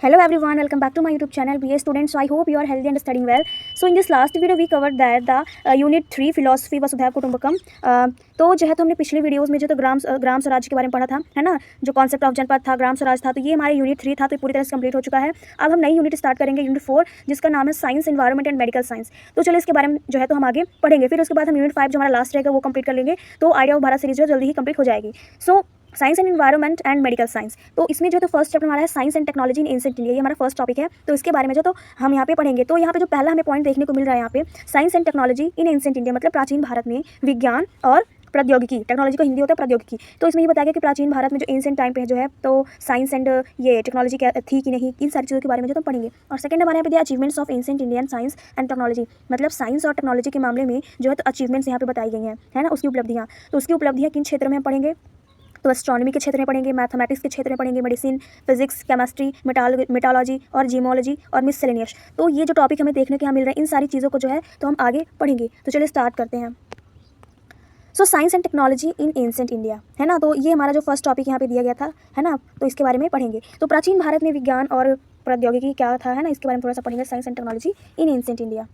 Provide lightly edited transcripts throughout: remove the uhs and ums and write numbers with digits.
Hello everyone, welcome back to my YouTube channel BA Students. So I hope you are healthy and studying well. So in this last video we covered that the Unit 3 Philosophy Vasudhaiva Kutumbakam. तो जो है तो हमने पिछले videos में जो तो ग्राम स्वराज के बारे में पढ़ा था, है ना, जो कॉन्सेप्ट ऑफ जनपद था, ग्राम स्वराज था, तो ये हमारे यूनिट 3 था, तो पूरी तरह से कंप्लीट हो चुका है। अब हम नई यूनिट स्टार्ट करेंगे, यूनिट 4, जिसका नाम है science, environment and medical science. तो चलो इसके बारे में जो है तो हम आगे पढ़ेंगे। फिर उसके बाद हम यूनिट 5 जो हमारा लास्ट रहेगा वो कंप्लीट कर लेंगे, तो आइडिया ऑफ भारत सीरीज जो है जल्दी ही कंप्लीट हो जाएगी। So science and environment and medical science, तो इसमें जो तो फर्स्ट चैप्टर हमारा है science and technology in ancient India, ये हमारा फर्स्ट टॉपिक है। तो इसके बारे में जो तो हम यहाँ पे पढ़ेंगे। तो यहाँ पे जो पहला हमें पॉइंट देखने को मिल रहा है यहाँ पे, science and technology in ancient India, मतलब प्राचीन भारत में विज्ञान और प्रौद्योगिकी, टेक्नोलॉजी का हिंदी होता है प्रौद्योगिकी। तो इसमें ये बताया गया कि प्राचीन भारत में जो एंशिएंट टाइम पे जो है तो साइंस एंड ये टेक्नोलॉजी क्या थी कि नहीं, इन सारी चीज़ों के बारे में जो तो पढ़ेंगे। और सेकंड हमारे यहाँ पे दिया achievements of ancient Indian science and technology, मतलब साइंस और टेक्नोलॉजी के मामले में जो है तो अचीवमेंट्स यहाँ पे बताई गई हैं, है ना, उसकी उपलब्धियाँ। तो उसकी उपलब्धियाँ किन क्षेत्रों में हम पढ़ेंगे, तो एस्ट्रोनॉमी के क्षेत्र में पढ़ेंगे, मैथमेटिक्स के क्षेत्र में पढ़ेंगे, मेडिसिन, फिजिक्स, केमिस्ट्री, मेटालॉजी और जीमोलॉजी और मिससेलेनियस। तो ये जो टॉपिक हमें देखने के यहाँ मिल रहे हैं, इन सारी चीज़ों को जो है तो हम आगे पढ़ेंगे। तो चलिए स्टार्ट करते हैं। So science and technology in ancient India, है ना, तो ये हमारा जो फर्स्ट टॉपिक यहाँ पे दिया गया था, है ना, तो इसके बारे में पढ़ेंगे। तो प्राचीन भारत में विज्ञान और प्रौद्योगिकी क्या था, है ना, इसके बारे में थोड़ा सा पढ़ेंगे, science and technology in ancient India.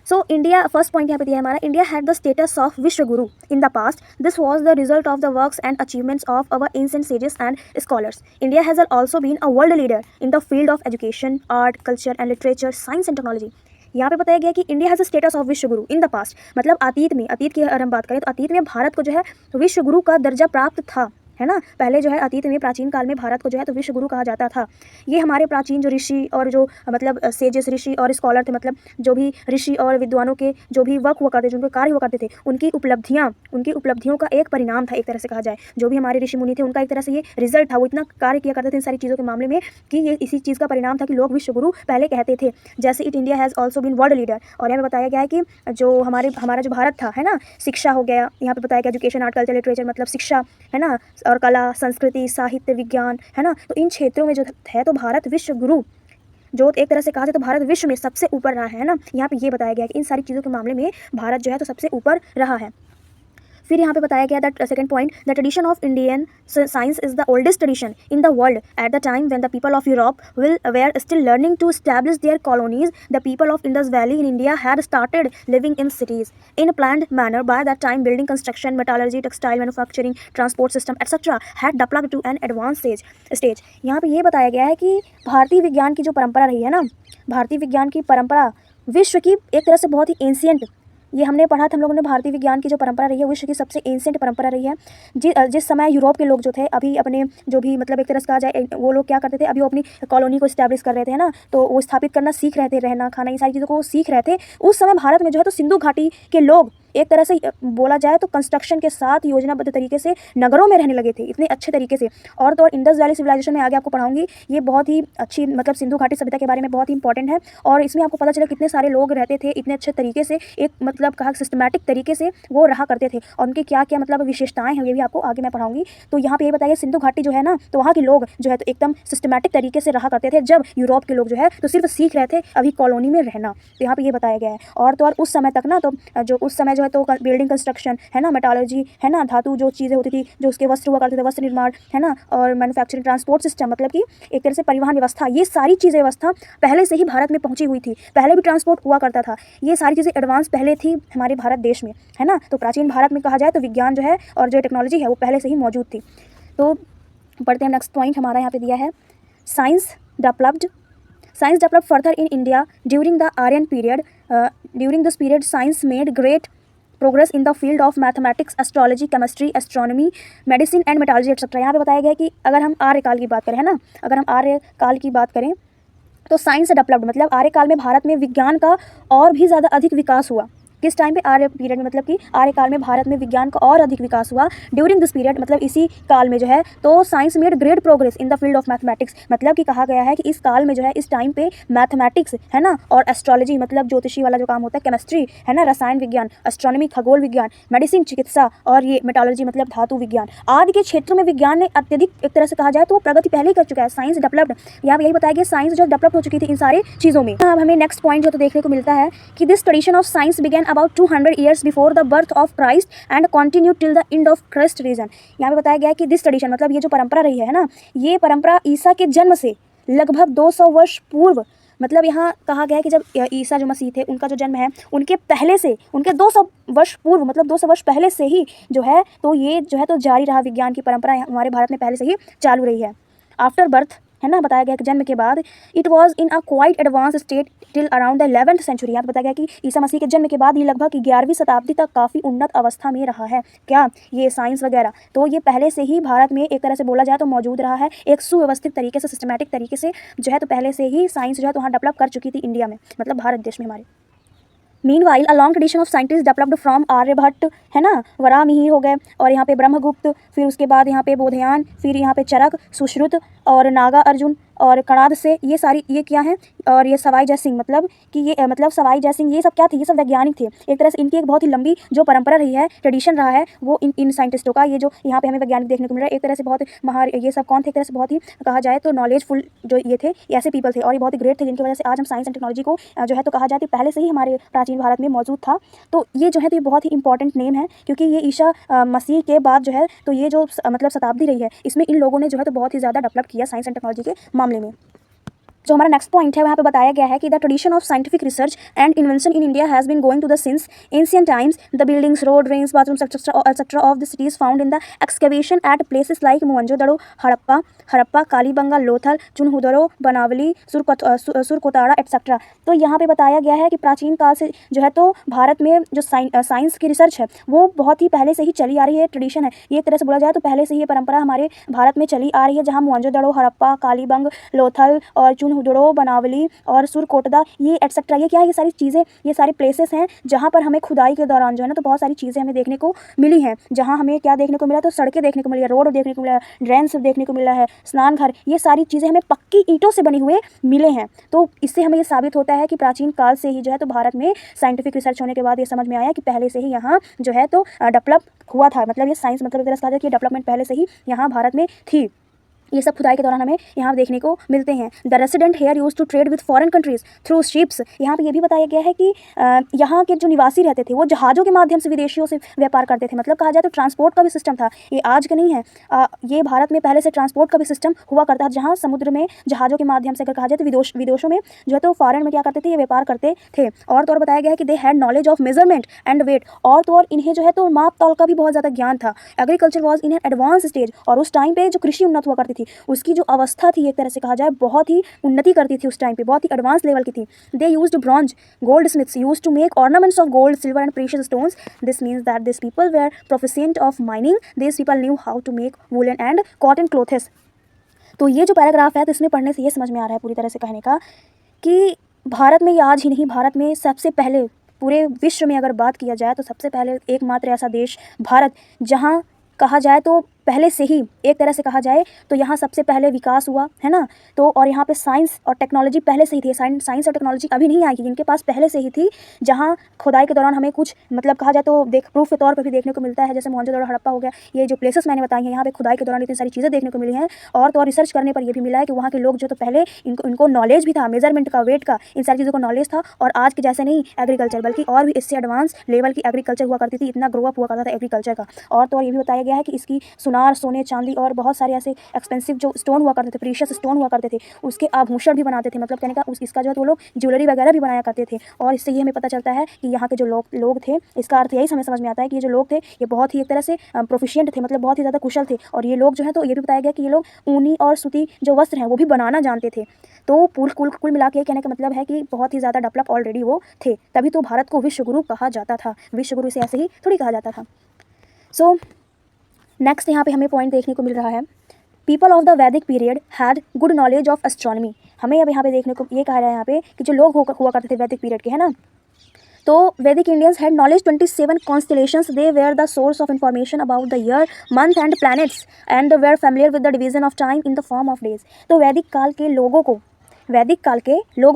So India, first point यहाँ पे दिया है हमारा, India had the status of विश्व गुरु in the past. This was the result of the works and achievements of our ancient sages and scholars. India has also been a world leader in the field of education, art, culture and literature, science and technology. यहाँ पे बताया गया कि India has a status of विश्व गुरु in the past, मतलब अतीत की अगर हम बात करें तो अतीत में भारत को जो है विश्व गुरु का दर्जा प्राप्त था, है ना। पहले जो है अतीत में प्राचीन काल में भारत को जो है तो विश्व गुरु कहा जाता था। ये हमारे प्राचीन जो ऋषि और जो मतलब सेजेस ऋषि और स्कॉलर थे, मतलब जो भी ऋषि और विद्वानों के जो भी वर्क हुआ करते थे, जो उनके कार्य हुआ करते थे, उनकी उपलब्धियों का एक परिणाम था, एक तरह से कहा जाए। जो भी हमारे ऋषि मुनि थे उनका एक तरह से ये रिजल्ट था, वो इतना कार्य किया करते थे इन सारी चीज़ों के मामले में कि ये इसी चीज़ का परिणाम था कि लोग विश्व गुरु पहले कहते थे। जैसे it India has also been world leader, और यहाँ पे बताया गया है कि जो हमारा जो भारत था, है ना, शिक्षा हो गया, यहाँ पे बताया गया एजुकेशन, आर्ट, कल्चर, लिटरेचर, मतलब शिक्षा, है ना, और कला, संस्कृति, साहित्य, विज्ञान, है ना, तो इन क्षेत्रों में जो है तो भारत विश्व गुरु, जो एक तरह से कहा जाए तो भारत विश्व में सबसे ऊपर रहा है ना। यहाँ पे ये बताया गया है कि इन सारी चीज़ों के मामले में भारत जो है तो सबसे ऊपर रहा है। फिर यहाँ पे बताया गया that second point, the tradition of Indian science is the oldest tradition in the world at the time when the people of Europe were still learning to establish their colonies. The people of Indus valley in India had started living in cities in planned manner. By that time building, construction, metallurgy, textile manufacturing, transport system etcetera had developed to an advance stage. यहाँ पे ये बताया गया है कि भारतीय विज्ञान की जो परंपरा रही है ना, भारतीय विज्ञान की परंपरा विश्व की एक तरह से बहुत ही एंशिएंट, ये हमने पढ़ा था हम लोगों ने, भारतीय विज्ञान की जो परंपरा रही है विश्व की सबसे एंशिएंट परंपरा रही है। जिस समय यूरोप के लोग जो थे, अभी अपने जो भी मतलब एक तरह से कहा जाए वो लोग क्या करते थे, अभी वो अपनी कॉलोनी को इस्टेब्लिश कर रहे थे, है ना, तो वो स्थापित करना सीख रहे थे, रहना खाना इन सारी चीज़ों को सीख रहे थे। उस समय भारत में जो है तो सिंधु घाटी के लोग एक तरह से बोला जाए तो कंस्ट्रक्शन के साथ योजनाबद्ध तरीके से नगरों में रहने लगे थे, इतने अच्छे तरीके से। और तो और इंडस वैली सिविलाइजेशन में आगे आपको पढ़ाऊंगी, ये बहुत ही अच्छी, मतलब सिंधु घाटी सभ्यता के बारे में बहुत ही इंपॉर्टेंट है। और इसमें आपको पता चला कितने सारे लोग रहते थे इतने अच्छे तरीके से, एक मतलब कहा सिस्टमैटिक तरीके से वो रहा करते थे, और उनकी क्या क्या मतलब विशेषताएं हैं ये भी आपको आगे मैं पढ़ाऊंगी। तो यहाँ पे ये बताइए सिंधु घाटी जो है ना, तो वहाँ के लोग जो है तो एकदम सिस्टमैटिक तरीके से रहा करते थे, जब यूरोप के लोग जो है तो सिर्फ सीख रहे थे अभी कॉलोनी में रहना। तो यहाँ पे ये बताया गया है। और तो और उस समय तक ना, तो जो उस समय जो है तो बिल्डिंग कंस्ट्रक्शन, है ना, मेटालर्जी, है ना, धातु जो चीज़ें होती थी, जो उसके वस्त्र हुआ करते थे, वस्त्र निर्माण, है ना, और मैन्युफैक्चरिंग, ट्रांसपोर्ट सिस्टम, मतलब कि एक तरह से परिवहन व्यवस्था, ये सारी चीज़ें व्यवस्था पहले से ही भारत में पहुंची हुई थी, पहले भी ट्रांसपोर्ट हुआ करता था, ये सारी चीज़ें एडवांस पहले थी हमारे भारत देश में, है ना। तो प्राचीन भारत में कहा जाए तो विज्ञान जो है और जो टेक्नोलॉजी है वो पहले से ही मौजूद थी। तो पढ़ते हैं नेक्स्ट पॉइंट हमारा यहाँ पे दिया है, science developed further in India during the Aryan period. During this period science made great progress in the field of mathematics, astrology, chemistry, astronomy, medicine and metallurgy etcetera. यहाँ पे बताया गया है कि अगर हम आर्यकाल की बात करें, है ना, अगर हम आर्यकाल की बात करें तो साइंस डेवलप्ड, मतलब आर्यकाल में भारत में विज्ञान का और भी ज़्यादा अधिक विकास हुआ। किस टाइम पे, आर्य पीरियड में, मतलब कि आर्यकाल में भारत में विज्ञान का और अधिक विकास हुआ। ड्यूरिंग दिस पीरियड, मतलब इसी काल में जो है तो science made great progress in the field of mathematics, मतलब कि कहा गया है कि इस काल में जो है, इस टाइम पे मैथमेटिक्स, है ना, और एस्ट्रोलॉजी, मतलब ज्योतिषी वाला जो काम होता है, केमिस्ट्री, है ना, रसायन विज्ञान, एस्ट्रोनॉमी, खगोल विज्ञान, मेडिसिन, चिकित्सा, और ये मेटालर्जी मतलब धातु विज्ञान आदि के क्षेत्रों में विज्ञान ने अत्यधिक एक तरह से कहा जाए तो वो प्रगति पहले ही कर चुका है। साइंस डेवलप्ड, यहाँ पे यही बताया गया साइंस जो डेवलप हो चुकी थी इन सारी चीज़ों में। अब हमें नेक्स्ट पॉइंट जो तो देखने को मिलता है कि this tradition of science began about 200 years before the birth of Christ and continued till the end of Christ region। यहाँ पे बताया गया है कि दिस ट्रेडिशन, मतलब ये जो परंपरा रही है ना, ये परंपरा ईसा के जन्म से लगभग 200 वर्ष पूर्व, मतलब यहाँ कहा गया है कि जब ईसा जो मसीह थे उनका जो जन्म है उनके पहले से, उनके 200 वर्ष पूर्व, मतलब 200 वर्ष पहले से ही जो है तो ये जो है तो जारी रहा। विज्ञान की परंपरा हमारे भारत में पहले से ही चालू रही है। आफ्टर बर्थ, है ना, बताया गया कि जन्म के बाद, it was in a quite advance state till around the 11th century. यहाँ बताया गया कि ईसा मसीह के जन्म के बाद ये लगभग 11वीं शताब्दी तक काफ़ी उन्नत अवस्था में रहा है। क्या ये साइंस वगैरह, तो ये पहले से ही भारत में एक तरह से बोला जाए तो मौजूद रहा है, एक सुव्यवस्थित तरीके से, सिस्टमैटिक तरीके से जो है तो पहले से ही साइंस जो है तो वहाँ डेवलप कर चुकी थी इंडिया में, मतलब भारत देश में हमारे। Meanwhile a long tradition of scientist developed from Aryabhata, है ना, वराहमिहिर हो गए, और यहाँ पे ब्रह्मगुप्त, फिर उसके बाद यहाँ पे बोधयान, फिर यहाँ पे चरक, सुश्रुत और नागा अर्जुन और कणाद से, ये सारी ये क्या है, और ये सवाई जय सिंह, मतलब कि ये मतलब सवाई जय सिंह, ये सब क्या थे, ये सब वैज्ञानिक थे। एक तरह से इनकी एक बहुत ही लंबी जो परंपरा रही है, ट्रेडिशन रहा है, वो इन साइंटिस्टों का, ये जो यहाँ पे हमें वैज्ञानिक देखने को मिल रहा है, एक तरह से बहुत महार, ये सब कौन थे, एक तरह से बहुत ही कहा जाए तो नॉलेजफुल जो ये थे, ऐसे पीपल थे, और ये बहुत ही ग्रेट थे, जिनकी वजह से आज हम साइंस एंड टेक्नोलॉजी को जो है तो कहा जाए तो पहले से ही हमारे प्राचीन भारत में मौजूद था। तो ये जो है तो ये बहुत ही इंपॉर्टेंट नेम है, क्योंकि ये ईसा मसीह के बाद जो है तो ये जो मतलब शताब्दी रही है, इसमें इन लोगों ने जो है तो बहुत ही ज़्यादा डेवलप किया साइंस एंड टेक्नोलॉजी के मामले में। जो हमारा नेक्स्ट पॉइंट है वहाँ पे बताया गया है कि the tradition of scientific research and invention in India has been going to the since ancient times. The buildings, road, drains, bathrooms etcetera of the cities found in the excavation at places like Mohenjodaro, Harappa, Kalibangan, Lothal, Chanhudaro, Banawali, Surkotada etcetera. तो यहाँ पे बताया गया है कि प्राचीन काल से जो है तो भारत में जो साइंस की रिसर्च है वो बहुत ही पहले से ही चली आ रही है, ट्रेडिशन है ये, एक तरह से बोला जाए तो पहले से ये परंपरा हमारे भारत में चली आ रही है, जहाँ मोहनजोदड़ो, हड़प्पा, कालीबंग, लोथल और चुनहुदड़ो, बनावली और सुरकोटदा, ये एक्सेट्रा, ये क्या है, ये सारी चीज़ें, ये सारी प्लेसेस हैं जहाँ पर हमें खुदाई के दौरान जो है ना तो बहुत सारी चीज़ें हमें देखने को मिली हैं, जहाँ हमें क्या देखने को मिला, तो सड़कें देखने को मिली है, रोड देखने को मिला है, ड्रेन्स देखने को मिला है, स्नान घर, ये सारी चीज़ें हमें पक्की ईंटों से बने हुए मिले हैं। तो इससे हमें ये साबित होता है कि प्राचीन काल से ही जो है तो भारत में साइंटिफिक रिसर्च होने के बाद ये समझ में आया कि पहले से ही यहाँ जो है तो डेवलप हुआ था, मतलब ये साइंस, मतलब एक तरह से कहा जाए कि डेवलपमेंट पहले से ही यहाँ भारत में थी। ये सब खुदाई के दौरान हमें यहाँ देखने को मिलते हैं। The resident here use to trade with foreign countries through ships. यहाँ पे ये भी बताया गया है कि यहाँ के जो निवासी रहते थे वो जहाज़ों के माध्यम से विदेशियों से व्यापार करते थे, मतलब कहा जाए तो ट्रांसपोर्ट का भी सिस्टम था, ये आज का नहीं है। ये भारत में पहले से ट्रांसपोर्ट का भी सिस्टम हुआ करता था, जहाँ समुद्र में जहाज़ों के माध्यम से अगर कहा जाए तो विदेशों में जो है तो फॉरेन में क्या करते थे, ये व्यापार करते थे। और तो और बताया गया है कि they had knowledge of measurement and weight, और तो और इन्हें जो है तो माप तौल का भी बहुत ज़्यादा ज्ञान था। Agriculture was in advance stage, और उस टाइम पे जो कृषि उन्नत हुआ करती थी उसकी जो अवस्था थी एक तरह से कहा जाए बहुत ही उन्नति करती थी, उस टाइम पे बहुत ही एडवांस लेवल की थी। They used bronze, gold smiths used to make ornaments of gold, silver and precious stones. This means that this people were proficient of mining, this people knew how to make woollen and cotton clothes. तो ये जो paragraph है तो इसमें पढ़ने से ये समझ में आ रहा है पूरी तरह से कहने का कि भारत में, ये आज ही नहीं, भारत में सबसे पहले, पूरे विश्व में अगर बात किया जाए तो सबसे पहले एकमात्र ऐसा देश भारत, जहाँ कहा जाए तो पहले से ही एक तरह से कहा जाए तो यहाँ सबसे पहले विकास हुआ है ना। तो और यहाँ पे साइंस और टेक्नोलॉजी पहले से ही थी, साइंस और टेक्नोलॉजी अभी नहीं आई थी, जिनके पास पहले से ही थी, जहाँ खुदाई के दौरान हमें कुछ मतलब कहा जाए तो प्रूफ के तौर पर भी देखने को मिलता है, जैसे मोहनजोदड़ो, हड़प्पा हो गया, ये जो प्लेसेस मैंने बताई हैं यहाँ पे खुदाई के दौरान इतनी सारी चीज़ें देखने को मिली हैं। और तो और रिसर्च करने पर यह भी मिला है कि वहाँ के लोग जो तो पहले इनको नॉलेज भी था, मेजरमेंट का, वेट का, इन सारी चीज़ों को नॉलेज था, और आज के जैसे नहीं एग्रीकल्चर, बल्कि और भी इससे एडवांस लेवल की एग्रीकल्चर हुआ करती थी, इतना ग्रो अप हुआ करता था एग्रीकल्चर का। और तो और ये भी बताया गया है कि इसकी सुनार, सोने, चांदी और बहुत सारे ऐसे एक्सपेंसिव जो स्टोन हुआ करते थे, प्रीशियस स्टोन हुआ करते थे, उसके आभूषण भी बनाते थे, मतलब कहने का इसका जो है वो लोग ज्वेलरी वगैरह भी बनाया करते थे। और इससे ये हमें पता चलता है कि यहाँ के जो लोग थे, इसका अर्थ यही हमें समझ में आता है कि ये जो लोग थे ये बहुत ही एक तरह से प्रोफिशिएंट थे, मतलब बहुत ही ज़्यादा कुशल थे। और ये लोग जो है तो ये भी बताया गया कि ये लोग ऊनी और सूती जो वस्त्र हैं वो भी बनाना जानते थे। तो कुल मिला के कहने का मतलब है कि बहुत ही ज़्यादा डेवलप ऑलरेडी वो थे, तभी तो भारत को विश्वगुरु कहा जाता था। विश्वगुरु से ऐसे ही थोड़ी कहा जाता था। सो नेक्स्ट यहाँ पे हमें पॉइंट देखने को मिल रहा है, people of the Vedic period had good knowledge of astronomy. हमें अब यहाँ पे देखने को ये कहा रहा है यहाँ पे कि जो लोग हुआ करते थे वैदिक पीरियड के, है ना, तो Vedic Indians had knowledge 27 constellations, they were the source of information about the year, month and planets and were familiar with the division of time in the form of days. तो वैदिक काल के लोगों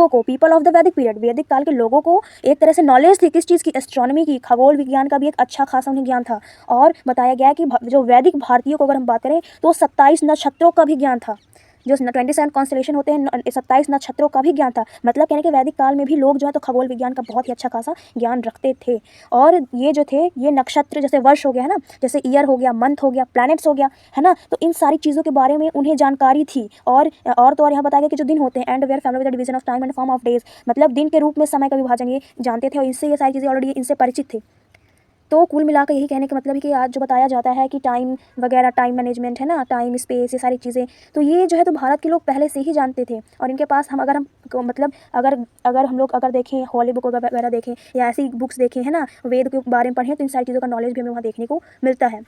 को, people of the Vedic period, Vedic काल के लोगों को एक तरह से नॉलेज थी किस चीज़ की, एस्ट्रोनॉमी की, खगोल विज्ञान का भी एक अच्छा खासा उन्हें ज्ञान था। और बताया गया है कि जो वैदिक भारतीयों को अगर हम बात करें तो 27 नक्षत्रों का भी ज्ञान था। जो 27 कॉन्स्टलेशन होते हैं, 27 नक्षत्रों का भी ज्ञान था। मतलब कहने के वैदिक काल में भी लोग जो है तो खगोल विज्ञान का बहुत ही अच्छा खासा ज्ञान रखते थे। और ये जो थे ये नक्षत्र, जैसे वर्ष हो गया है ना, जैसे ईयर हो गया, मंथ हो गया, प्लैनेट्स हो गया, है ना, तो इन सारी चीज़ों के बारे में उन्हें जानकारी थी। और तो और यहाँ बताया गया कि जो दिन होते हैं, and were family with the division of time and form of days, मतलब दिन के रूप में समय का विभाजन ये जानते थे और इससे ये सारी चीज़ें ऑलरेडी इनसे परिचित थे। तो कुल मिलाकर यही कहने का मतलब है कि आज जो बताया जाता है कि टाइम वगैरह, टाइम मैनेजमेंट है ना, टाइम स्पेस, ये सारी चीज़ें, तो ये जो है तो भारत के लोग पहले से ही जानते थे। और इनके पास हम मतलब अगर हम लोग अगर देखें, हॉली बुक वगैरह देखें या ऐसी बुक्स देखें, है ना, वेद के बारे में पढ़ें, तो इन सारी चीज़ों का नॉलेज भी हमें वहाँ देखने को मिलता है।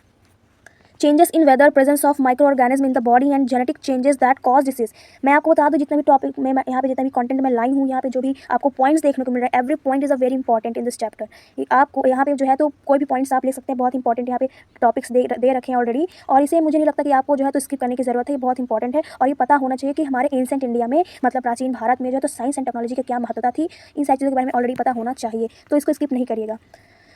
Changes in weather, presence of micro organism in the body and genetic changes that cause disease. मैं आपको बता दूं, जितना भी टॉपिक में यहाँ पे जितना भी कंटेंट में लाई हूँ, यहाँ पे जो भी आपको पॉइंट्स देखने को मिल रहा है, every point is a very important in this chapter. आपको यहाँ पे जो है तो कोई भी पॉइंट्स आप ले सकते हैं, बहुत इंपॉर्टेंट यहाँ पे टॉपिक्स दे रखे हैं ऑलरेडी। और इसे मुझे नहीं लगता कि आपको जो है तो स्किप करने की जरूरत है, ये बहुत इंपॉर्टेंट है। और ये पता होना चाहिए कि हमारे एंशिएंट इंडिया में, मतलब प्राचीन भारत में जो है तो साइंस एंड टेक्नोलॉजी की क्या महत्वता थी, इन सारी चीज़ों के बारे में ऑलरेडी पता होना चाहिए, तो इसको स्किप नहीं करिएगा।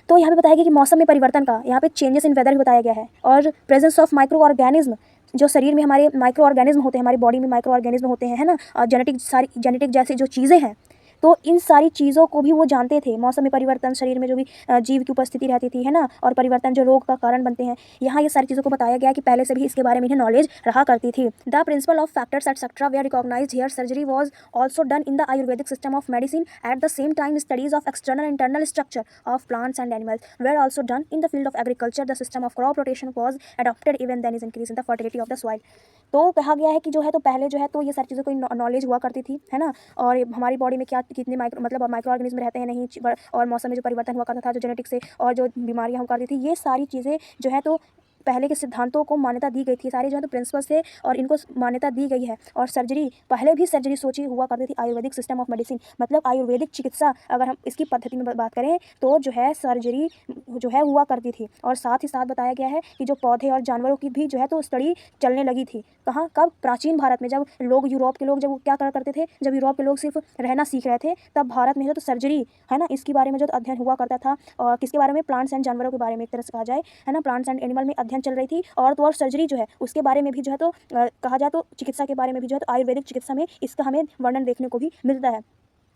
तो यहाँ पे बताया गया कि मौसम में परिवर्तन का, यहाँ पे चेंजेस इन वेदर भी बताया गया है। और प्रेजेंस ऑफ माइक्रो ऑर्गेनिज्म, जो शरीर में हमारे माइक्रो ऑर्गेनिज्म होते हैं, हमारी बॉडी में माइक्रो ऑर्गेनिज्म होते हैं, है ना, और जेनेटिक जैसी जो चीज़ें हैं, तो इन सारी चीज़ों को भी वो जानते थे। मौसम में परिवर्तन, शरीर में जो भी जीव की उपस्थिति रहती थी, है ना, और परिवर्तन जो रोग का कारण बनते हैं, यहाँ ये सारी चीज़ों को बताया गया कि पहले से भी इसके बारे में इन्हें नॉलेज रहा करती थी। The principal of factors etcetera we are recognized here. Surgery was also done in the Ayurvedic system of medicine. At the same time studies of external internal structure of plants and animals were also done in the field of agriculture. The system of crop rotation was adopted even then is increase in the fertility of the soil. तो कहा गया है कि जो है तो पहले जो है तो ये सारी चीज़ों को नॉलेज हुआ करती थी, है ना, और हमारी बॉडी में क्या कितने माइक्रो ऑर्गेनिज्म रहते हैं नहीं, और मौसम में जो परिवर्तन हुआ करता था, जो जेनेटिक से और जो बीमारियां हुआ करती थी, ये सारी चीज़ें जो है तो पहले के सिद्धांतों को मान्यता दी गई थी, सारे जो है तो प्रिंसिपल्स थे और इनको मान्यता दी गई है। और सर्जरी, पहले भी सर्जरी सोची हुआ करती थी आयुर्वेदिक सिस्टम ऑफ मेडिसिन, मतलब आयुर्वेदिक चिकित्सा, अगर हम इसकी पद्धति में बात करें तो जो है सर्जरी जो है हुआ करती थी। और साथ ही साथ बताया गया है कि जो पौधे और जानवरों की भी जो है तो स्टडी चलने लगी थी। कहाँ, कब? प्राचीन भारत में, जब लोग, यूरोप के लोग जब क्या करते थे, जब यूरोप के लोग सिर्फ रहना सीख रहे थे, तब भारत में जो तो सर्जरी, है ना, इसके बारे में जो अध्ययन हुआ करता था। और किसके बारे में? प्लांट्स एंड जानवरों के बारे में, एक तरह से कहा जाए, है ना, प्लांट्स एंड एनिमल में अध्ययन चल रही थी। और तो और सर्जरी जो है उसके बारे में भी जो है तो कहा जाए तो चिकित्सा के बारे में भी जो है तो आयुर्वेदिक चिकित्सा में इसका हमें वर्णन देखने को भी मिलता है।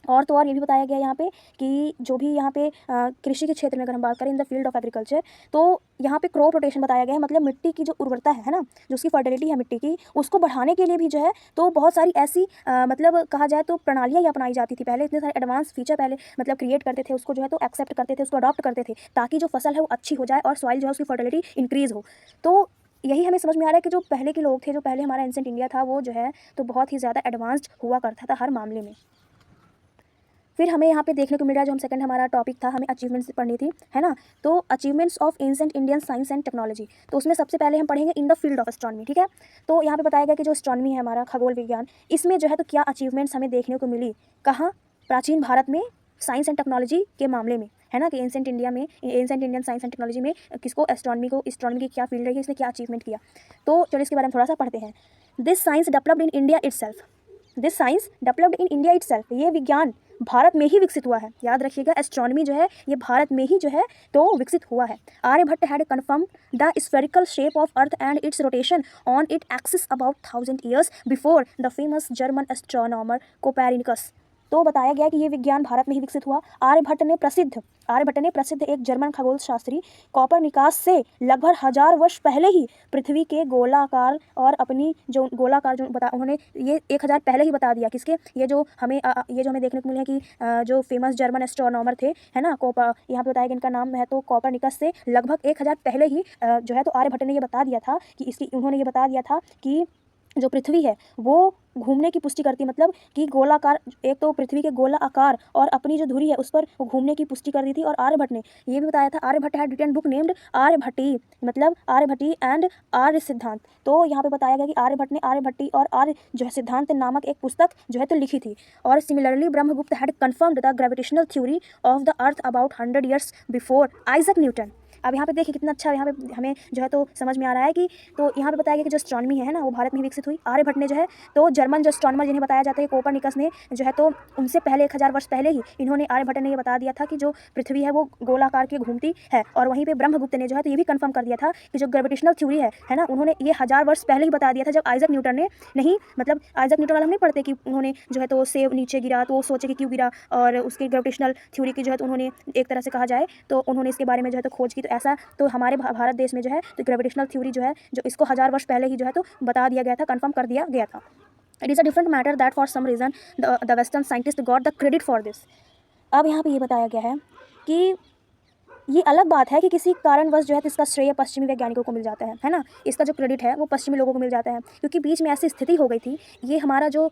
और तो और ये भी बताया गया यहाँ पे कि जो भी यहाँ पे कृषि के क्षेत्र में अगर हम बात करें, इन द फील्ड ऑफ एग्रीकल्चर, तो यहाँ पे क्रॉप रोटेशन बताया गया है, मतलब मिट्टी की जो उर्वरता है ना, जो उसकी फर्टिलिटी है मिट्टी की, उसको बढ़ाने के लिए भी जो है तो बहुत सारी ऐसी मतलब कहा जाए तो प्रणालियाँ ही अपनाई जाती थी। पहले इतने सारे एडवांस फीचर पहले मतलब क्रिएट करते थे, उसको जो है तो एक्सेप्ट करते थे, उसको अडॉप्ट करते थे, ताकि जो फसल है वो अच्छी हो जाए और सॉइल जो है उसकी फर्टिलिटी इंक्रीज़ हो। तो यही हमें समझ में आ रहा है कि जो पहले के लोग थे, जो पहले हमारा एंशिएंट इंडिया था, वो जो है तो बहुत ही ज़्यादा एडवांस्ड हुआ करता था हर मामले में। फिर हमें यहाँ पे देखने को मिल रहा है, जो हम सेकंड हमारा टॉपिक था, हमें अचीवमेंट्स पढ़नी थी, है ना, तो achievements of ancient Indian science and technology. तो उसमें सबसे पहले हम पढ़ेंगे इन द फील्ड ऑफ एस्ट्रोनॉमी, ठीक है। तो यहाँ पे बताया गया कि जो एस्ट्रोनॉमी है हमारा खगोल विज्ञान, इसमें जो है तो क्या अचीवमेंट्स हमें देखने को मिली, कहाँ? प्राचीन भारत में साइंस एंड टेक्नोलॉजी के मामले में, है ना, कि ancient Indian science and technology में किसको, एस्ट्रोनॉमी की क्या फील्ड रही है, इसने क्या अचीवमेंट किया। तो चलो इसके बारे में थोड़ा सा पढ़ते हैं। This science developed in India itself. This science developed in India itself, ये विज्ञान भारत में ही विकसित हुआ है। याद रखिएगा, एस्ट्रोनॉमी जो है ये भारत में ही जो है तो विकसित हुआ है। Aryabhata had confirm the spherical shape of earth and its rotation on it axis about 1000 years before the famous German astronomer Copernicus. तो बताया गया कि ये विज्ञान भारत में ही विकसित हुआ। आर्यभट्ट ने प्रसिद्ध एक जर्मन खगोल शास्त्री कोपेर्निकस से लगभग 1000 वर्ष पहले ही पृथ्वी के गोलाकार और अपनी जो गोलाकार जो बता, उन्होंने ये 1000 पहले ही बता दिया। किसके? ये जो हमें देखने को मिले हैं कि जो फेमस जर्मन एस्ट्रोनॉमर थे, है ना, यहाँ पे बताया गया इनका नाम है तो कोपेर्निकस से लगभग 1000 पहले ही जो है तो आर्यभट्ट ने ये बता दिया था कि उन्होंने ये बता दिया था कि जो पृथ्वी है वो घूमने की पुष्टि करती है, मतलब कि गोलाकार, एक तो पृथ्वी के गोला आकार और अपनी जो धुरी है उस पर वो घूमने की पुष्टि कर दी थी। और आर्यभट्ट ने ये भी बताया था, Aryabhata had written book named Aryabhatiya, मतलब आर्यभट्टी एंड आर्य सिद्धांत। तो यहाँ पे बताया गया कि आर्यभट्ट ने आर्यभट्टी और आर्य जो है सिद्धांत नामक एक पुस्तक जो है तो लिखी थी। और similarly Brahmagupta had confirmed the gravitational theory of the earth about 100 years before Isaac Newton. अब यहाँ पे देखिए कितना अच्छा यहाँ पे हमें जो है तो समझ में आ रहा है कि तो यहाँ पे बताया गया कि जो एस्ट्रोनॉमी है ना वो भारत में विकसित हुई। आर्यभट्ट ने जो है तो जर्मन जो एस्ट्रोनॉमर जिन्हें बताया जाता है कोपरनिकस ने जो है तो उनसे पहले 1000 वर्ष पहले ही इन्होंने आर्यभट्ट ने ये बता दिया था कि जो पृथ्वी है वो गोलाकार की घूमती है। और वहीं पे ब्रह्मगुप्त ने जो है तो ये भी कंफर्म कर दिया था कि जो ग्रेविटेशनल थ्योरी है ना उन्होंने ये 1000 वर्ष पहले ही बता दिया था, जब आइजक न्यूटन ने नहीं मतलब आइजक न्यूटन वाला हम नहीं पढ़ते कि उन्होंने जो है तो सेब नीचे गिरा तो वो सोचे कि क्यों गिरा, और उसकी ग्रेविटेशनल थ्योरी की जो है तो उन्होंने एक तरह से कहा जाए तो उन्होंने इसके बारे में जो है तो खोज की। तो ऐसा तो हमारे भारत देश में जो है तो ग्रेविटेशनल थ्योरी जो है जो इसको 1000 वर्ष पहले ही जो है तो बता दिया गया था, कंफर्म कर दिया गया था। It is a different matter that for some reason the western scientist got the credit for this. अब यहाँ पे ये बताया गया है कि ये अलग बात है कि किसी कारणवश जो है तो इसका श्रेय पश्चिमी वैज्ञानिकों को मिल जाता है ना, इसका जो क्रेडिट है वो पश्चिमी लोगों को मिल जाता है, क्योंकि बीच में ऐसी स्थिति हो गई थी। ये हमारा जो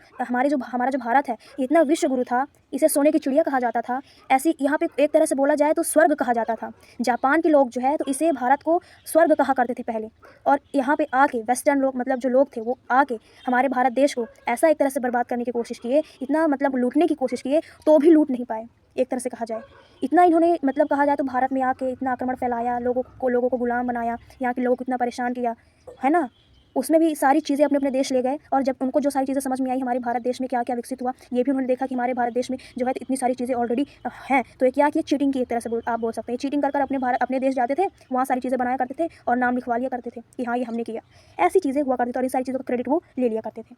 भारत है ये इतना विश्व गुरु था, इसे सोने की चिड़िया कहा जाता था। ऐसी यहाँ पे एक तरह से बोला जाए तो स्वर्ग कहा जाता था। जापान के लोग जो है तो इसे भारत को स्वर्ग कहा करते थे पहले, और यहाँ पे आके वेस्टर्न लोग मतलब जो लोग थे वो आके हमारे भारत देश को ऐसा एक तरह से बर्बाद करने की कोशिश किए, इतना मतलब लूटने की कोशिश किए तो भी लूट नहीं पाए। एक तरह से कहा जाए इतना इन्होंने मतलब कहा जाए तो भारत में आके इतना आक्रमण फैलाया, लोगों को गुलाम बनाया, यहाँ के लोगों को इतना परेशान किया है ना। उसमें भी सारी चीज़ें अपने अपने देश ले गए, और जब उनको जो सारी चीज़ें समझ में आई हमारे भारत देश में क्या क्या विकसित हुआ, ये भी उन्होंने देखा कि हमारे भारत देश में जो है तो इतनी सारी चीज़ें ऑलरेडी हैं। तो ये क्या कि चीटिंग की एक तरह से आप बोल सकते हैं। चीटिंग कर अपने देश जाते थे, वहाँ सारी चीज़ें बनाया करते थे और नाम लिखवा लिया करते थे कि हाँ ये हमने किया। ऐसी चीज़ें हुआ करती थी और इन सारी चीज़ों का क्रेडिट वो ले लिया करते थे।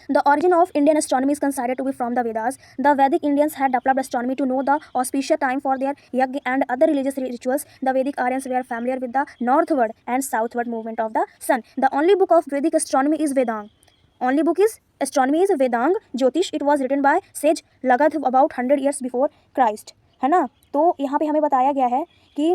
The origin of Indian astronomy is considered to be from the Vedas. The Vedic Indians had developed astronomy to know the auspicious time for their yajna and other religious rituals. The Vedic Aryans were familiar with the northward and southward movement of the sun. The only book of Vedic astronomy is Vedang. Only book is astronomy is Vedang Jyotish. It was written by sage Lagadh about 100 years before Christ. है ना। तो यहाँ पे हमें बताया गया है कि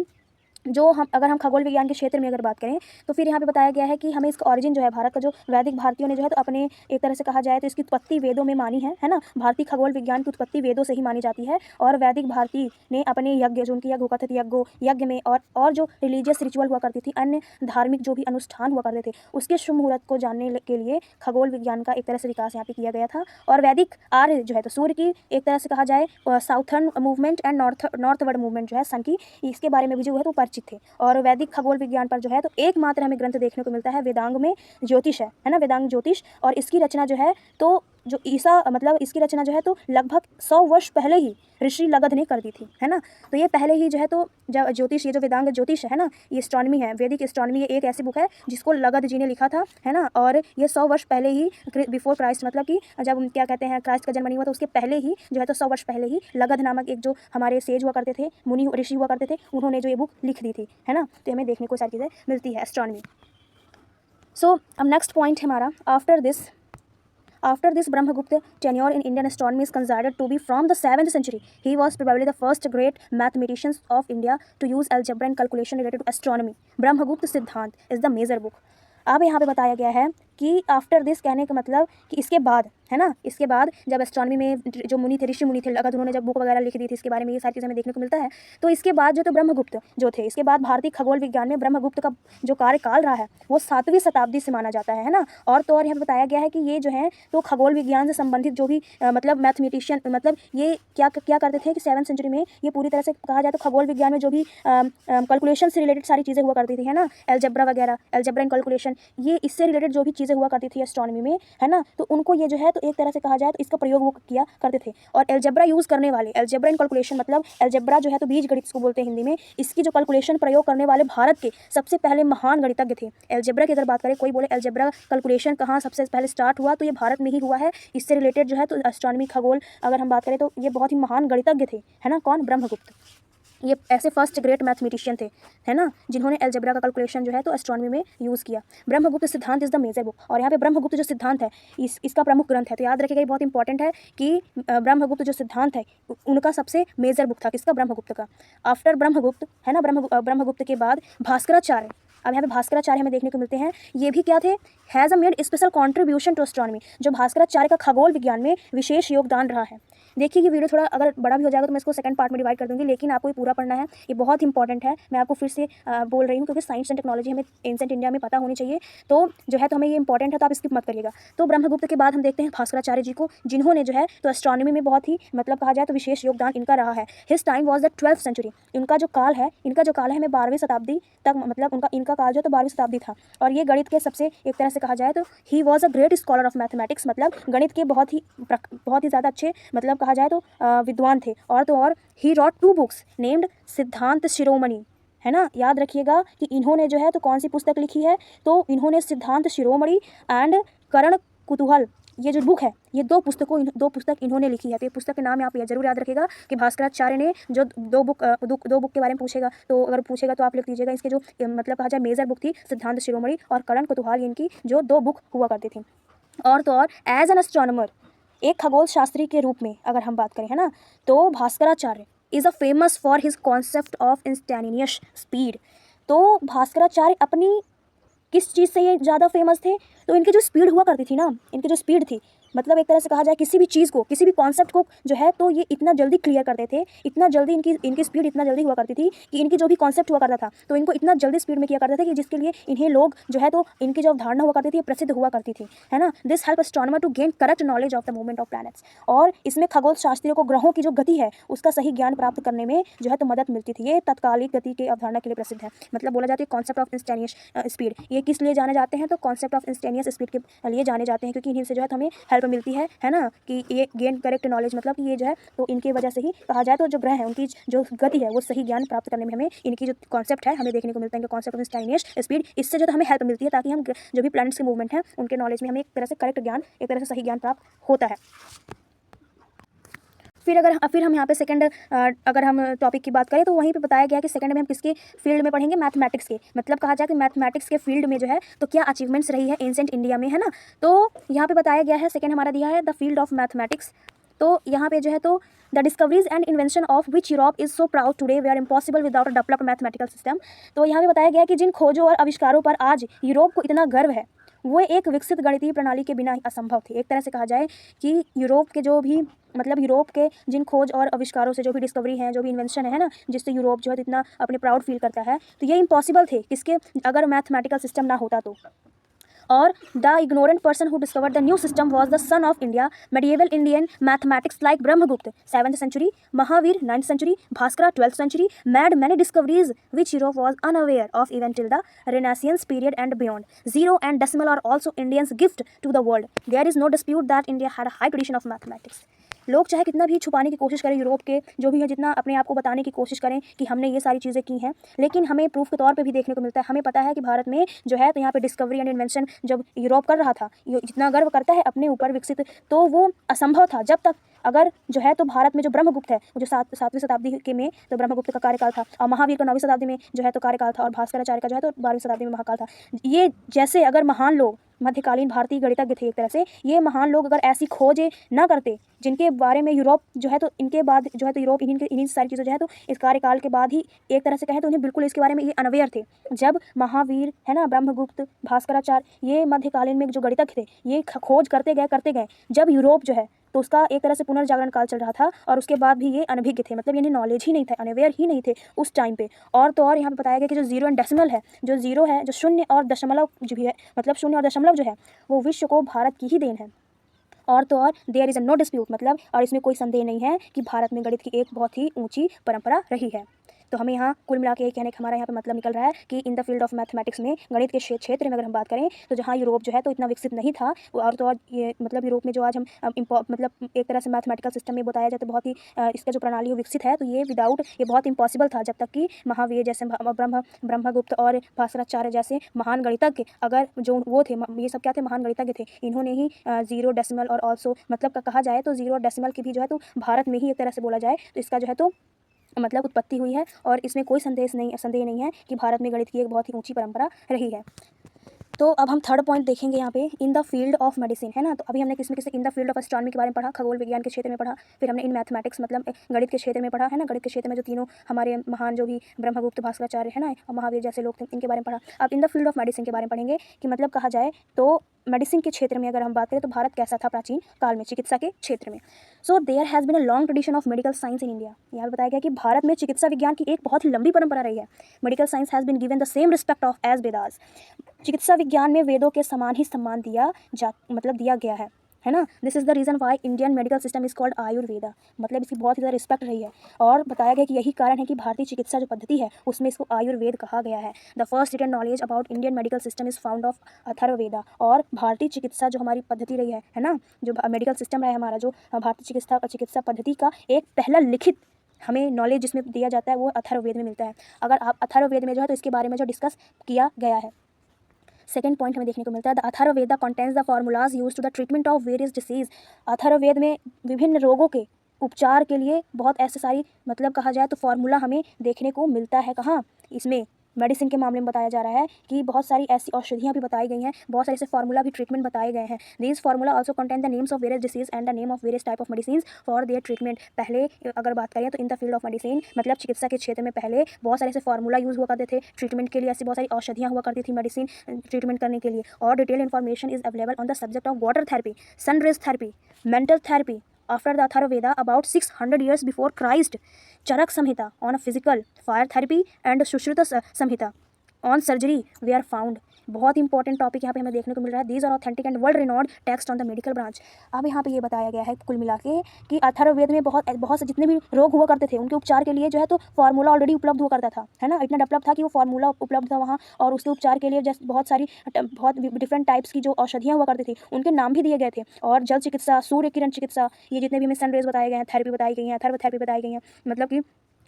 जो अगर हम खगोल विज्ञान के क्षेत्र में अगर बात करें तो फिर यहाँ पे बताया गया है कि हमें इसका ओरिजिन जो है भारत का जो वैदिक भारतीयों ने जो है तो अपने एक तरह से कहा जाए तो इसकी उत्पत्ति वेदों में मानी है ना। भारतीय खगोल विज्ञान की उत्पत्ति वेदों से ही मानी जाती है, और वैदिक भारतीय ने अपने यज्ञ जो उनके यज्ञ हुआ करते थे यज्ञ में और जो रिलीजियस रिचुअल हुआ करती थी, अन्य धार्मिक जो भी अनुष्ठान हुआ करते थे उसके शुभ मुहूर्त को जानने के लिए खगोल विज्ञान का एक तरह से विकास यहाँ पे किया गया था। और वैदिक आर्य जो है तो सूर्य की एक तरह से कहा जाए southern movement and northward movement जो है सन की, इसके बारे में भी जो है तो परिचित थे। और वैदिक खगोल विज्ञान पर जो है तो एकमात्र हमें ग्रंथ देखने को मिलता है वेदांग में ज्योतिष है ना, वेदांग ज्योतिष। और इसकी रचना जो है तो जो इसकी रचना जो है तो लगभग 100 वर्ष पहले ही ऋषि लगध ने कर दी थी, है ना। तो ये पहले ही जो है तो जब ज्योतिष ये जो वेदांग ज्योतिष है ना, ये एस्ट्रोनॉमी है, वैदिक एस्ट्रोनॉमी, ये एक ऐसी बुक है जिसको लगध जी ने लिखा था, है ना। और ये 100 वर्ष पहले ही बिफोर क्राइस्ट, मतलब कि जब क्या कहते हैं क्राइस्ट का जन्म नहीं हुआ तो उसके पहले ही जो है तो 100 वर्ष पहले ही लगध नामक एक जो हमारे सेज हुआ करते थे, मुनि ऋषि हुआ करते थे, उन्होंने जो ये बुक लिख दी थी, है ना। तो हमें देखने को सारी चीज़ें मिलती है एस्ट्रोनॉमी। सो अब नेक्स्ट पॉइंट है हमारा, After this, Brahmagupta tenure in Indian astronomy is considered to be from the 7th century. He was probably the first great mathematician of India to use algebra and calculation related to astronomy. Brahmagupta Siddhant is the major book. अब यहाँ पे बताया गया है कि after this कहने का मतलब कि इसके बाद, है ना, इसके बाद जब एस्ट्रोनॉमी में जो मुनि थे, ऋषि मुनि थे, लगभग उन्होंने जब बुक वगैरह लिख दी थी इसके बारे में, ये सारी चीज़ें हमें देखने को मिलता है। तो इसके बाद जो तो ब्रह्मगुप्त जो थे, इसके बाद भारतीय खगोल विज्ञान में ब्रह्मगुप्त का जो कार्यकाल रहा है वो 7वीं शताब्दी से माना जाता है ना। और तो और यहाँ पर बताया गया है कि ये जो है तो खगोल विज्ञान से संबंधित जो भी मतलब मैथमेटिशियन, मतलब ये क्या करते थे कि 7th सेंचुरी में ये पूरी तरह से कहा जाए तो खगोल विज्ञान में जो भी कैलकुलेशन से रिलेटेड सारी चीज़ें हुआ करती थी, है ना, एल्जेब्रा वगैरह, एल्जेब्रा एंड कैलकुलेशन, ये इससे रिलेटेड जो भी चीज़ें हुआ करती थी एस्ट्रोनॉमी में, है ना, तो उनको ये जो है तो एक तरह से कहा जाए तो इसका प्रयोग वो किया करते थे। और एल्जेब्रा यूज़ करने वाले, एल्जेब्रा एंड कैलकुलेशन मतलब एल्जेब्रा जो है तो बीज गणित इसको बोलते हैं हिंदी में, इसकी जो कैलकुलेशन प्रयोग करने वाले भारत के सबसे पहले महान गणितज्ञ थे। एल्जेब्रा की अगर बात करें, कोई बोले एल्जेब्रा कैलकुलेशन कहाँ सबसे पहले स्टार्ट हुआ, तो ये भारत में ही हुआ है। इससे रिलेटेड जो है तो एस्ट्रोनॉमी खगोल अगर हम बात करें तो ये बहुत ही महान गणितज्ञ थे, है ना। कौन? ब्रह्मगुप्त। ये ऐसे फर्स्ट ग्रेट मैथमेटिशियन थे, है ना, जिन्होंने एल्जेब्रा का कैलकुलेशन जो है तो एस्ट्रोनॉमी में यूज़ किया। ब्रह्मगुप्त सिद्धांत इज़ द मेजर बुक। और यहाँ पे ब्रह्मगुप्त जो सिद्धांत है इसका प्रमुख ग्रंथ है। तो याद रखिएगा, ये बहुत इंपॉर्टेंट है कि ब्रह्मगुप्त जो सिद्धांत है उनका सबसे मेजर बुक था, किसका? ब्रह्मगुप्त का। आफ्टर ब्रह्मगुप्त, है ना, ब्रह्मगुप्त के बाद भास्कराचार्य, अब यहाँ पे भास्कराचार्य हमें देखने को मिलते हैं, ये भी क्या थे, has a made special contribution to astronomy, जो भास्कराचार्य का खगोल विज्ञान में विशेष योगदान रहा है। देखिए ये वीडियो थोड़ा अगर बड़ा भी हो जाएगा तो मैं इसको सेकंड पार्ट में डिवाइड कर दूंगी, लेकिन आपको ये पूरा पढ़ना है, ये बहुत इंपॉर्टेंट है। मैं आपको फिर से बोल रही हूँ क्योंकि साइंस एंड टेक्नोलॉजी हमें एंशिएंट इंडिया में पता होनी चाहिए, तो जो है तो हमें ये इंपॉर्टेंट है, तो आप स्किप मत करिएगा। तो ब्रह्मगुप्त के बाद हम देखते हैं भास्कराचार्य जी को, जिन्होंने जो है तो एस्ट्रोनॉमी में बहुत ही मतलब कहा जाए तो विशेष योगदान इनका रहा है। His time was the 12th century, इनका जो काल है हमें 12वीं शताब्दी तक, मतलब इनका काल जो तो 12वीं शताब्दी था। और ये गणित के सबसे एक तरह से कहा जाए तो he was a great scholar of mathematics, मतलब गणित के बहुत ही ज़्यादा अच्छे मतलब कहा जाए तो विद्वान थे। और तो और ही रॉट 2 बुक्स नेम्ड सिद्धांत शिरोमणि, है ना, याद रखिएगा कि इन्होंने जो है तो कौन सी पुस्तक लिखी है, तो इन्होंने सिद्धांत शिरोमणि एंड करण कुतूहल, ये जो बुक है, ये दो पुस्तक इन्होंने लिखी है। तो ये पुस्तक के नाम आप जरूर याद रखिएगा कि भास्कराचार्य ने जो दो बुक के बारे में पूछेगा, तो अगर पूछेगा तो आप लिख दीजिएगा। इसके जो मतलब कहा जाए मेजर बुक थी सिद्धांत शिरोमणि और करण कुतूहल, इनकी जो 2 बुक हुआ करती थी। और तो और एज एन एस्ट्रोनॉमर, एक खगोल शास्त्री के रूप में अगर हम बात करें, है ना, तो Bhaskaracharya is a famous for his concept of instantaneous speed. तो भास्कराचार्य अपनी किस चीज़ से ये ज़्यादा फेमस थे, तो इनकी जो स्पीड हुआ करती थी ना, इनकी जो स्पीड थी, मतलब एक तरह से कहा जाए किसी भी चीज़ को, किसी भी कॉन्सेप्ट को जो है तो ये इतना जल्दी क्लियर करते थे, इतना जल्दी इनकी स्पीड इतना जल्दी हुआ करती थी कि इनकी जो भी कॉन्सेप्ट हुआ करता था तो इनको इतना जल्दी स्पीड में किया करते थे कि जिसके लिए इन्हें लोग जो है तो इनकी जो अवधारणा हुआ करती थी प्रसिद्ध हुआ करती थी, है ना। This help astronomer to gain correct knowledge of the movement of planets, और इसमें खगोल शास्त्रियों को ग्रहों की जो गति है उसका सही ज्ञान प्राप्त करने में जो है तो मदद मिलती थी। ये तत्कालिक गति के अवधारणा के लिए प्रसिद्ध है, मतलब बोला जाता है कॉन्सेप्ट ऑफ इंस्टेनियस स्पीड। ये किस लिए जाने जाते हैं, तो कॉन्सेप्ट ऑफ इंस्टेनियस स्पीड के लिए जाने जाते हैं, क्योंकि इन्हीं से जो है तो हमें हेल्प मिलती है ना, कि ये गेन करेक्ट नॉलेज, मतलब कि ये जो है तो इनकी वजह से ही कहा जाए तो जो ग्रह है उनकी जो गति है वो सही ज्ञान प्राप्त करने में हमें इनकी जो कॉन्सेप्ट है हमें देखने को मिलता है, कॉन्सेप्ट ऑफ इंस्टेनियस स्पीड, इससे जो हमें हेल्प मिलती है ताकि हम जो भी प्लैनेट्स के मूवमेंट है उनके नॉलेज में हमें एक तरह से करेक्ट ज्ञान, एक तरह से सही ज्ञान प्राप्त होता है। फिर हम यहाँ पे सेकंड अगर हम टॉपिक की बात करें तो वहीं पे बताया गया कि सेकंड में हम किसके फील्ड में पढ़ेंगे, मैथमेटिक्स के, मतलब कहा जाए कि मैथमेटिक्स के फील्ड में जो है तो क्या अचीवमेंट्स रही है एंशिएंट इंडिया में, है ना। तो यहाँ पे बताया गया है, सेकंड हमारा दिया है द फील्ड ऑफ मैथमेटिक्स। तो यहाँ पे जो है तो the discoveries and invention of which Europe is so proud today we are impossible without a developed mathematical system. तो यहाँ पे बताया गया कि जिन खोजों और आविष्कारों पर आज यूरोप को इतना गर्व है वो एक विकसित गणितीय प्रणाली के बिना असंभव थे। एक तरह से कहा जाए कि यूरोप के जो भी मतलब यूरोप के जिन खोज और आविष्कारों से जो भी डिस्कवरी है, जो भी इन्वेंशन है ना, जिससे यूरोप जो है इतना अपने प्राउड फील करता है, तो ये इम्पॉसिबल थे किसके, अगर मैथमेटिकल सिस्टम ना होता तो। और the ignorant person who discovered the new system was the son of India, medieval Indian mathematics like Brahmagupta 7th century, Mahavira 9th century, Bhaskara 12th century made many discoveries which Europe was unaware of even till the renaissance period and beyond. Zero and decimal are also Indians' gift to the world. There is no dispute that India had a high tradition of mathematics. लोग चाहे कितना भी छुपाने की कोशिश करें, Europe के जो भी है जितना अपने आप को बताने की कोशिश करें कि हमने ये सारी चीज़ें की हैं, लेकिन हमें प्रूफ के तौर पे भी देखने को मिलता है। हमें पता है कि भारत में जो है तो यहाँ पे डिस्कवरी एंड इन्वेंशन जब यूरोप कर रहा था, जितना गर्व करता है अपने ऊपर विकसित, तो वो असंभव था जब तक अगर जो है तो भारत में जो ब्रह्मगुप्त है वो जो 7वीं शताब्दी के में तो ब्रह्मगुप्त का कार्यकाल था, और महावीर का 9वीं शताब्दी में जो है तो कार्यकाल था, और भास्कराचार्य का जो है तो 12वीं शताब्दी में महाकाल था। ये जैसे अगर महान लोग मध्यकालीन भारतीय गणितज्ञ थे एक तरह से, ये महान लोग अगर ऐसी खोजें ना करते जिनके बारे में यूरोप जो है तो इनके बाद जो है तो यूरोप इन्हीं सारी चीज़ों जो है तो इस कार्यकाल के बाद ही एक तरह से कहें तो उन्हें बिल्कुल इसके बारे में ये अनअवेयर थे। जब महावीर है ना, ब्रह्मगुप्त, भास्कराचार्य, ये मध्यकालीन में जो गणितज्ञ थे ये खोज करते गए, जब यूरोप जो है तो उसका एक तरह से पुनर्जागरण काल चल रहा था, और उसके बाद भी ये अनभिज्ञ थे, मतलब इन्हें नॉलेज ही नहीं था, अनअवेयर ही नहीं थे उस टाइम पे। और तो और यहाँ पे बताया गया कि जो जीरो एंड डेसिमल है, जो जीरो है, जो शून्य और दशमलव जो भी है, मतलब शून्य और दशमलव जो है वो विश्व को भारत की ही देन है। और तो और there is a no dispute, मतलब और इसमें कोई संदेह नहीं है कि भारत में गणित की एक बहुत ही ऊंची परंपरा रही है। तो हमें यहाँ कुल मिला के कहने का हमारा यहाँ पे मतलब निकल रहा है कि इन द फील्ड ऑफ मैथमेटिक्स में, गणित के क्षेत्र में अगर हम बात करें तो जहाँ यूरोप जो है तो इतना विकसित नहीं था, और तो और ये मतलब यूरोप में जो आज हम मतलब एक तरह से मैथमेटिकल सिस्टम में बताया जाए तो बहुत ही इसका जो प्रणाली है विकसित है, तो ये विदाउट ये बहुत इंपॉसिबल था जब तक कि महावीर जैसे ब्रह्मगुप्त और भास्कराचार्य जैसे महान गणितज्ञ, अगर जो वो थे, ये सब क्या थे, महान गणितज्ञ थे, इन्होंने ही जीरो डेसिमल और ऑल्सो मतलब कहा जाए तो जीरो डेसिमल की भी जो है तो भारत में ही एक तरह से बोला जाए तो इसका जो है तो मतलब उत्पत्ति हुई है, और इसमें कोई संदेह नहीं है कि भारत में गणित की एक बहुत ही ऊंची परंपरा रही है। तो अब हम थर्ड पॉइंट देखेंगे यहाँ पे, इन द फील्ड ऑफ मेडिसिन, है ना। तो अभी हमने किसमें किसी इन द फील्ड ऑफ एस्ट्रोनॉमी के बारे में पढ़ा, खगोल विज्ञान के क्षेत्र में पढ़ा। फिर हमने इन मैथमेटिक्स मतलब गणित के क्षेत्र में पढ़ा, है ना। गणित के क्षेत्र में जो तीनों हमारे महान जो भी ब्रह्मगुप्त, भास्कराचार्य, है ना, और महावीर जैसे लोग थे, इनके बारे में पढ़ा। अब इन द फील्ड ऑफ मेडिसिन के बारे में पढ़ेंगे कि मतलब कहा जाए तो मेडिसिन के क्षेत्र में अगर हम बात करें तो भारत कैसा था प्राचीन काल में चिकित्सा के क्षेत्र में। So there has been a long tradition of medical science in India. यहाँ पे बताया गया कि भारत में चिकित्सा विज्ञान की एक बहुत ही लंबी परंपरा रही है। Medical science has been given the same respect of as Vedas. चिकित्सा विज्ञान में वेदों के समान ही सम्मान दिया गया है ना। This is the reason why Indian medical system is called Ayurveda. मतलब इसकी बहुत ही ज़्यादा रिस्पेक्ट रही है और बताया गया कि यही कारण है कि भारतीय चिकित्सा जो पद्धति है उसमें इसको आयुर्वेद कहा गया है। The first written knowledge about Indian medical system is found of Atharvaveda. और भारतीय चिकित्सा जो हमारी पद्धति रही है ना, जो मेडिकल सिस्टम रहा है हमारा, जो भारतीय चिकित्सा पद्धति का एक पहला लिखित हमें नॉलेज जिसमें दिया जाता है वो अथर्ववेद में मिलता है। अगर आप अथर्ववेद में जो है तो इसके बारे में जो डिस्कस किया गया है। सेकेंड पॉइंट हमें देखने को मिलता है, the Atharvaveda contains the formulas use to the treatment of various disease. Atharvaveda में विभिन्न रोगों के उपचार के लिए बहुत ऐसे सारी मतलब कहा जाए तो फार्मूला हमें देखने को मिलता है। कहाँ? इसमें मेडिसिन के मामले में बताया जा रहा है कि बहुत सारी ऐसी औषधियाँ भी बताई गई हैं, बहुत सारे ऐसे फार्मूला भी ट्रीटमेंट बताए गए हैं। These formula also contain the names of various disease and the name of various type of medicine for their treatment. पहले अगर बात करें तो इन द फील्ड ऑफ मेडिसिन मतलब चिकित्सा के क्षेत्र में पहले बहुत सारे ऐसे फार्मूला यूज़ हुआ करते थे ट्रीटमेंट के लिए, ऐसी बहुत सारी औषधियाँ हुआ करती थी मेडिसिन ट्रीटमेंट करने के लिए। और detail information is available on the subject of water therapy, sun rays therapy, mental therapy after the Atharvaveda about 600 years before Christ. Charak Samhita on physical, fire therapy and Sushruta Samhita on surgery were found. बहुत important topic यहाँ पे हमें देखने को मिल रहा है। These are authentic and world renowned text on the medical branch. अब यहाँ पे ये बताया गया है कुल मिला के कि अथर्ववेद में बहुत से जितने भी रोग हुआ करते थे उनके उपचार के लिए जो है तो फार्मूला ऑलरेडी उपलब्ध हुआ करता था, है ना। इतना डेवलप था कि वो फार्मूला उपलब्ध था वहाँ, और उसके उपचार के लिए जैसे बहुत डिफरेंट टाइप्स की जो औषधियाँ हुआ करती थी उनके नाम भी दिए गए थे। और जल चिकित्सा, सूर्य किरण चिकित्सा, ये जितने भी हमें सनरेज बताए गए हैं, थेरेपी बताई गई हैं, अथर्व थेरेपी बताई गई हैं, मतलब कि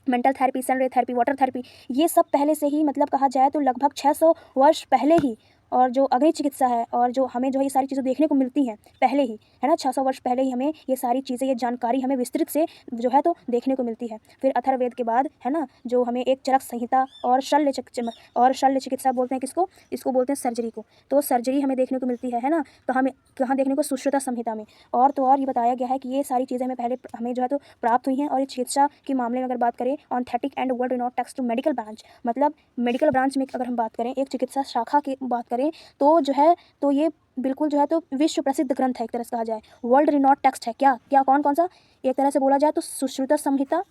mental therapy, sunray therapy, water therapy, ये सब पहले से ही मतलब कहा जाए तो लगभग 600 वर्ष पहले ही, और जो अग्नि चिकित्सा है और जो हमें जो है ये सारी चीज़ें देखने को मिलती हैं पहले ही, है ना। 600 वर्ष पहले ही हमें ये सारी चीज़ें, ये जानकारी हमें विस्तृत से जो है तो देखने को मिलती है। फिर अथर्ववेद के बाद, है ना, जो हमें एक चरक संहिता और शल्य चिकित्सा बोलते हैं किसको, इसको बोलते हैं सर्जरी को। तो सर्जरी हमें देखने को मिलती है ना, तो हमें कहाँ देखने को, सुश्रुता संहिता में। और ये बताया गया है कि ये सारी चीज़ें हमें जो है तो प्राप्त हुई हैं। और ये चिकित्सा के मामले में अगर बात करें authentic and world renowned text to medical branch, मतलब मेडिकल ब्रांच में अगर हम बात करें, एक चिकित्सा शाखा की बात करें तो जो है तो ये बिल्कुल जो है तो विश्व प्रसिद्ध ग्रंथ है एक तरह से कहा जाए, वर्ल्ड रिनॉन्ड टेक्स्ट है। क्या कौन सा, एक तरह से बोला जाए तो सुश्रुता संहिता,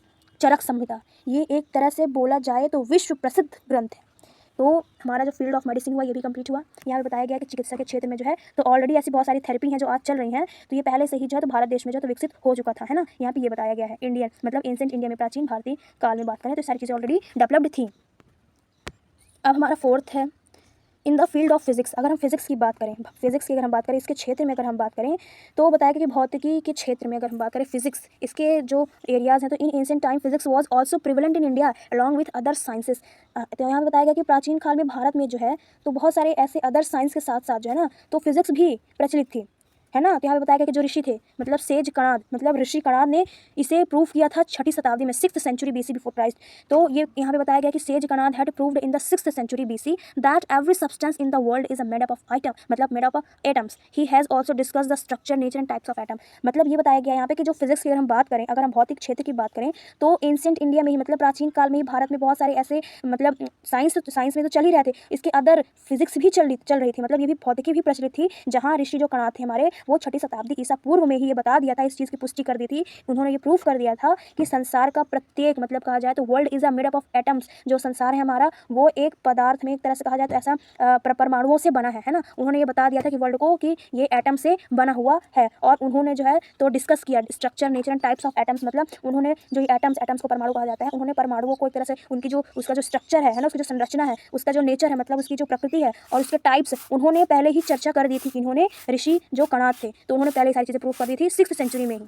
चरक संहिता, ये एक तरह से बोला जाए तो विश्व प्रसिद्ध ग्रंथ है। तो हमारा जो फील्ड ऑफ मेडिसिन हुआ ये भी कंप्लीट हुआ। यहाँ पे बताया गया कि चिकित्सा के क्षेत्र में जो है तो ऑलरेडी ऐसी बहुत सारी थेरेपी हैं जो आज चल रही हैं, तो ये पहले से ही जो है तो भारत देश में जो है तो विकसित हो चुका था, है ना। यहाँ पे ये बताया गया है इंडियन मतलब एंशिएंट इंडिया में, प्राचीन भारतीय काल में बात करें तो सारी चीज़ें ऑलरेडी डेवलप्ड थी। अब हमारा फोर्थ है इन द फील्ड ऑफ फिजिक्स। अगर हम फिजिक्स की बात करें, इसके क्षेत्र में अगर हम बात करें तो बताया कि भौतिकी के क्षेत्र में अगर हम बात करें फिजिक्स, इसके जो एरियाज़ हैं तो इन ancient time physics was also prevalent in India along with other sciences. तो यहाँ बताया गया कि प्राचीन काल में भारत में जो है तो बहुत सारे ऐसे अदर साइंस के साथ साथ जो है ना तो फिजिक्स भी प्रचलित थी, है ना। तो यहाँ पे बताया गया कि जो ऋषि थे मतलब सेज कणाद, मतलब ऋषि कणाद ने इसे प्रूव किया था 6ठी शताब्दी में, 6th century BC before Christ. तो ये यहाँ पे बताया गया कि sage Kanada had proved in the 6th century BC that every substance in the world is made up of item, मतलब made up of atoms. He has also discuss the structure, nature and types of atom. मतलब ये बताया गया यहाँ पे कि जो physics की अगर हम बात करें, अगर हम भौतिक क्षेत्र की बात करें तो एंशिएंट इंडिया में ही मतलब प्राचीन काल में ही भारत में बहुत सारे ऐसे मतलब साइंस में तो चल ही रहे थे, इसके अदर फिजिक्स भी चल रही थी, मतलब ये भी भौतिकी भी प्रचलित थी, जहाँ ऋषि जो कणाद थे हमारे वो 6ठी शताब्दी ईसा पूर्व में ही ये बता दिया था, इस चीज़ की पुष्टि कर दी थी, उन्होंने ये प्रूफ कर दिया था कि संसार का प्रत्येक मतलब कहा जाए तो world is a made up of atoms. जो संसार है हमारा वो एक पदार्थ में एक तरह से कहा जाए तो ऐसा परमाणुओं से बना है ना। उन्होंने ये बता दिया था कि वर्ल्ड को कि ये एटम से बना हुआ है, और उन्होंने जो है तो डिस्कस किया structure, nature and types of atoms. मतलब उन्होंने जो एटम्स को परमाणु कहा जाता है, उन्होंने परमाणुओं को एक तरह से उनकी जो उसका जो स्ट्रक्चर है ना, उसकी जो संरचना है, उसका जो नेचर है मतलब उसकी जो प्रकृति है और उसके टाइप्स उन्होंने पहले ही चर्चा कर दी थी। इन्होंने ऋषि जो कणाद थे तो उन्होंने पहले सारी चीज़ें प्रूफ कर दी थी 6th century में ही।